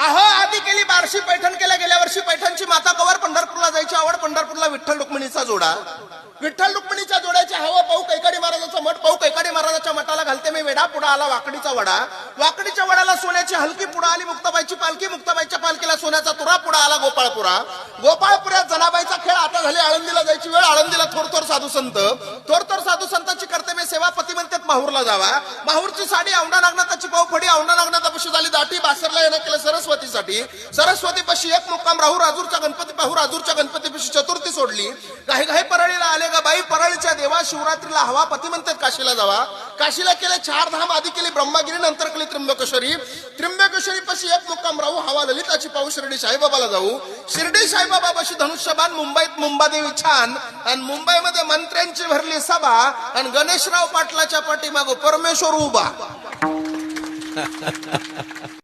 अहो आधी केली बार्शी पैठण केल्या, गेल्या वर्षी पैठणची माता कवर पंढरपूरला जायची आवड, पंढरपूरला विठ्ठल रुक्मिणीचा जोडा, विठ्ठल रुक्मिणीच्या जोड्याची हवा पाहू कैकाडी महाराजाचा मठ पाहू, कैकाडी महाराजाच्या मठाला घालते मी वेडा, पुढा आला वाकडीचा वडा, वाकडीच्या वडाला सोन्याची हलकी, पुढे आली मुक्ताबाईची पालखी, मुक्ताबाईच्या पालखीला सोन्याचा तुरा, पुढे आला गोपाळपुरा, गोपाळपुऱ्यात जनाबाईचा खेळ, आता झाली आळंदीला जायची वेळ, आळंदीला थोर साधू संत, थोर साधू संतांची करते मी सेवा, पती म्हणतात माहूरला जावा, माहूरची साडी औंढा नागनाथाची पाऊ फडी, औंढा नागनाथापाशी झाली दाटी, बासरला येणं केलं सरस्वतीसाठी, सरस्वतीपाशी एक मुक्काम राहू, राजूरच्या गणपती पाहू, राजूरच्या गणपतीपाशी चतुर्थी सोडली, काही काही परळीला आले गा बाई, परळीच्या देवा, शिवरात्रीला हवा, पती म्हणतात काशीला जावा, काशीला केले 4 धाम, आधी केली ब्रह्मगिरी, नंतर केली त्र्यंबकेश्वरी, त्र्यंबकेश्वरी पाशी एक मुक्काम राहू, हवा ललिताची पाहू, शिर्डी साईबाबाला जाऊ, शिर्डी साईबाबा पाशी धनुष्यबाण, मुंबईत मुंबादेवी छान, आणि मुंबईमध्ये मंत्र्यांची भरली सभा, आणि गणेशराव पाटलाच्या पाठीमागं परमेश्वर उभा.